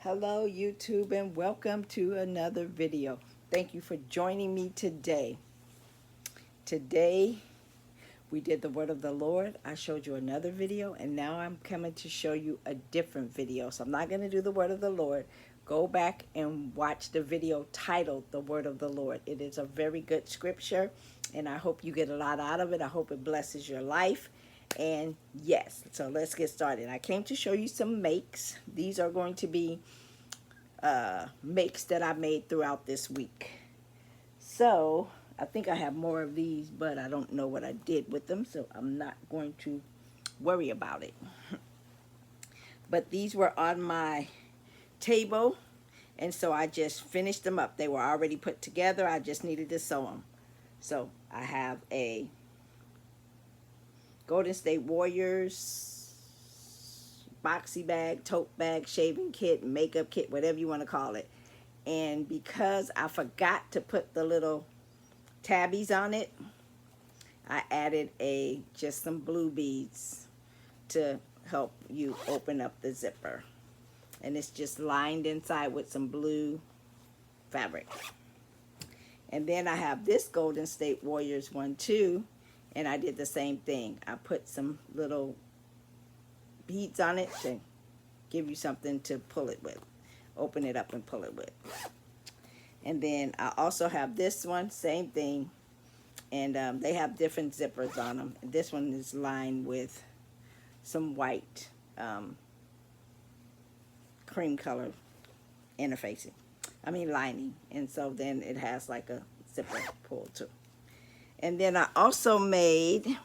Hello YouTube and welcome to another video. Thank you for joining me today. Today we did the word of the Lord. I showed you another video and now I'm coming to show you a different video. So I'm not going to do the word of the Lord. Go back and watch the video titled The Word of the Lord. It is a very good scripture and I hope you get a lot out of it. I hope it blesses your life. And yes, so let's get started. I came to show you some makes. These are going to be makes that I made throughout this week. So I think I have more of these, but I don't know what I did with them, so I'm not going to worry about it. But these were on my table, and so I just finished them up. They were already put together. I just needed to sew them. So I have a Golden State Warriors boxy bag, tote bag, shaving kit, makeup kit, whatever you want to call it. And because I forgot to put the little tabbies on it, I added just some blue beads to help you open up the zipper. And it's just lined inside with some blue fabric. And then I have this Golden State Warriors one too, and I did the same thing. I put some little beads on it to give you something to pull it with. Open it up and pull it with. And then I also have this one, same thing, and they have different zippers on them. This one is lined with some white cream color lining, and so then it has like a zipper pull too. And then I also made,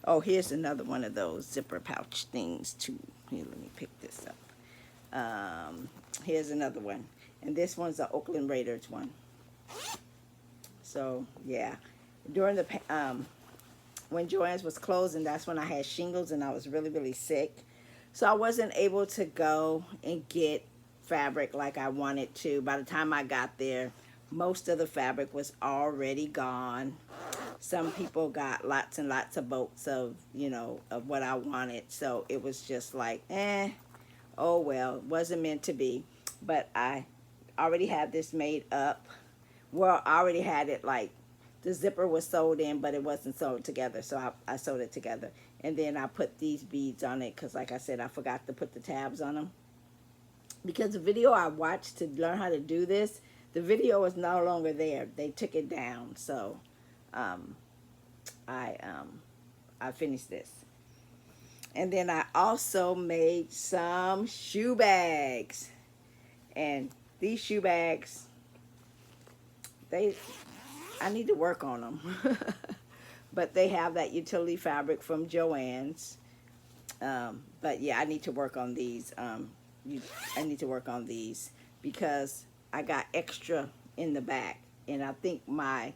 oh, here's another one of those zipper pouch things too. Here, let me pick this up. Here's another one, and this one's the Oakland Raiders one. So yeah, during the when Joann's was closing, that's when I had shingles and I was really sick, so I wasn't able to go and get fabric like I wanted to. By the time I got there, most of the fabric was already gone. Some people got lots and lots of boats of of what I wanted, so it was just like oh well, it wasn't meant to be. But I already had this made up. Well, I already had it, like the zipper was sewed in, but it wasn't sewed together, so I sewed it together. And then I put these beads on it because, like I said, I forgot to put the tabs on them. Because the video I watched to learn how to do this, the video is no longer there. They took it down, so I finished this. And then I also made some shoe bags. And these shoe bags, I need to work on them. But they have that utility fabric from Joann's. But yeah, I need to work on these. I need to work on these because I got extra in the back. And I think my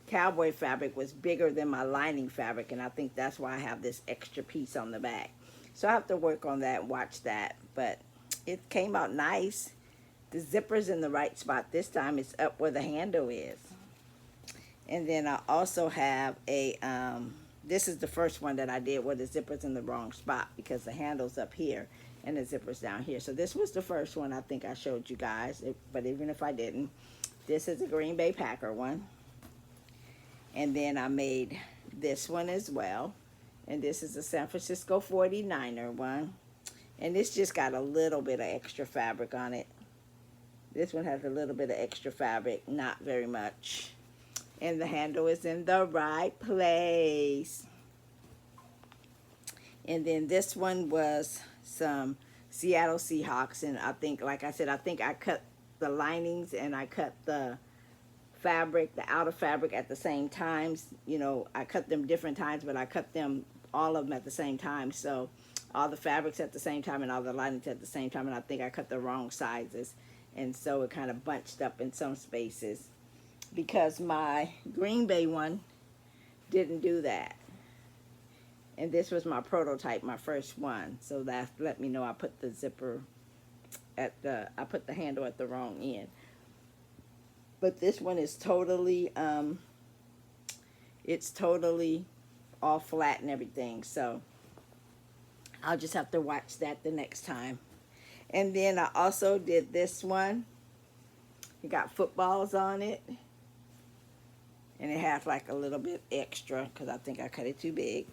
cowboy fabric was bigger than my lining fabric, and I think that's why I have this extra piece on the back. So I have to work on that and watch that, but it came out nice. The zipper's in the right spot this time. It's up where the handle is. And then I also have this is the first one that I did where the zipper's in the wrong spot because the handle's up here and the zipper's down here. So this was the first one I think I showed you guys, but even if I didn't, this is a Green Bay Packer one. And then I made this one as well. And this is a San Francisco 49er one. And this just got a little bit of extra fabric on it. This one has a little bit of extra fabric, not very much. And the handle is in the right place. And then this one was some Seattle Seahawks. And I think, like I said, I think I cut the linings and I cut the fabric, the outer fabric at the same times. I cut them different times, but I cut them, all of them at the same time. So all the fabrics at the same time and all the linings at the same time, and I think I cut the wrong sizes, and so it kind of bunched up in some spaces because my Green Bay one didn't do that. And this was my prototype, my first one, so that let me know I put the zipper I put the handle at the wrong end. But this one is totally, it's totally all flat and everything. So I'll just have to watch that the next time. And then I also did this one. It got footballs on it. And it has like a little bit extra because I think I cut it too big.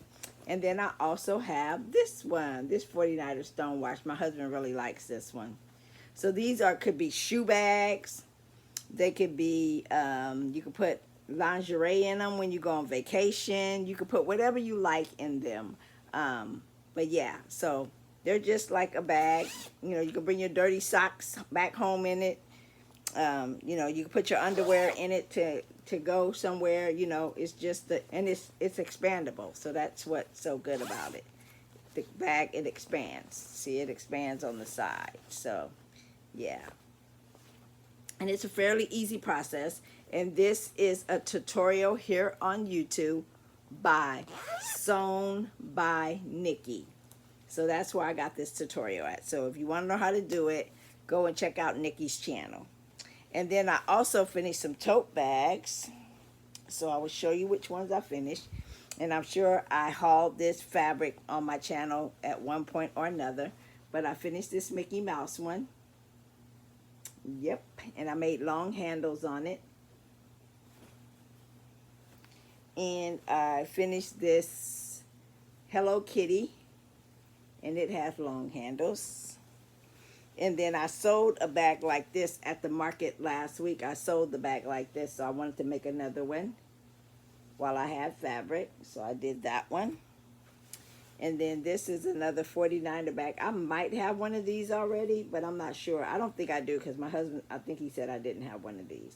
And then I also have this one, this 49er Stonewash. My husband really likes this one. So these could be shoe bags. They could be, you could put lingerie in them when you go on vacation. You could put whatever you like in them. But yeah, so they're just like a bag. You know, you can bring your dirty socks back home in it. You know, you can put your underwear in it to go somewhere. You know, it's just and it's expandable. So that's what's so good about it. The bag, it expands. See, it expands on the side. So, yeah. And it's a fairly easy process. And this is a tutorial here on YouTube by Sewn by Nikki. So that's where I got this tutorial at. So if you want to know how to do it, go and check out Nikki's channel. And then I also finished some tote bags. So I will show you which ones I finished. And I'm sure I hauled this fabric on my channel at one point or another. But I finished this Mickey Mouse one. Yep. And I made long handles on it. And I finished this Hello Kitty. And it has long handles. And then I sold a bag like this at the market last week. I sold the bag like this, so I wanted to make another one while I had fabric. So I did that one. And then this is another 49er bag. I might have one of these already, but I'm not sure. I don't think I do because my husband, I think he said I didn't have one of these.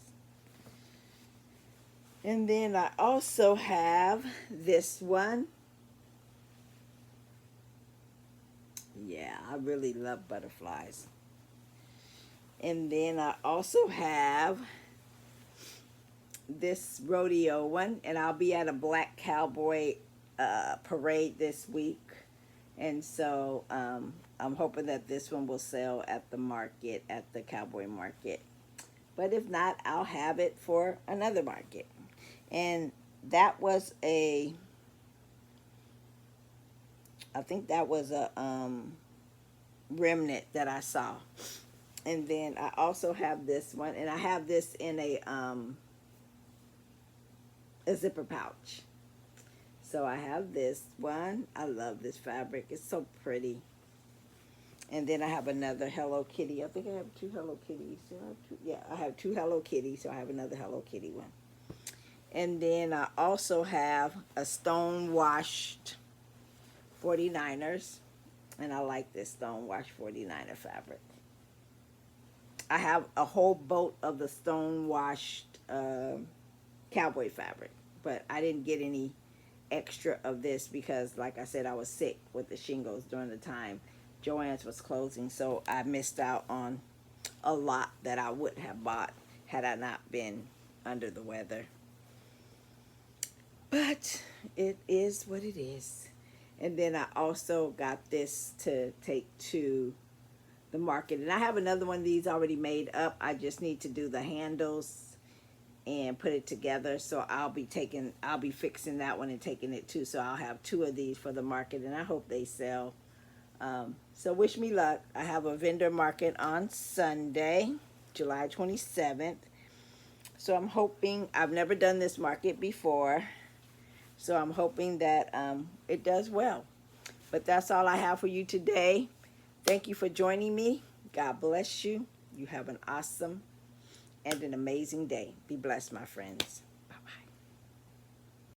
And then I also have this one. Yeah, I really love butterflies. And then I also have this rodeo one, and I'll be at a black cowboy parade this week. And so I'm hoping that this one will sell at the market, at the cowboy market. But if not, I'll have it for another market. And that was I think that was a remnant that I saw. And then I also have this one, and I have this in a zipper pouch. So I have this one. I love this fabric. It's so pretty. And then I have another Hello Kitty. I think I have two Hello Kitties. Yeah, I have two Hello Kitties, so I have another Hello Kitty one. And then I also have a stone-washed 49ers. And I like this stone-washed 49er fabric. I have a whole boat of the stone-washed cowboy fabric. But I didn't get any extra of this because, like I said, I was sick with the shingles during the time Joann's was closing. So I missed out on a lot that I would have bought had I not been under the weather. But it is what it is. And then I also got this to take to the market. And I have another one of these already made up. I just need to do the handles and put it together. So I'll be fixing that one and taking it too. So I'll have two of these for the market, and I hope they sell. So wish me luck. I have a vendor market on Sunday, July 27th. So I'm hoping, I've never done this market before. So I'm hoping that it does well. But that's all I have for you today. Thank you for joining me. God bless you. You have an awesome and an amazing day. Be blessed, my friends.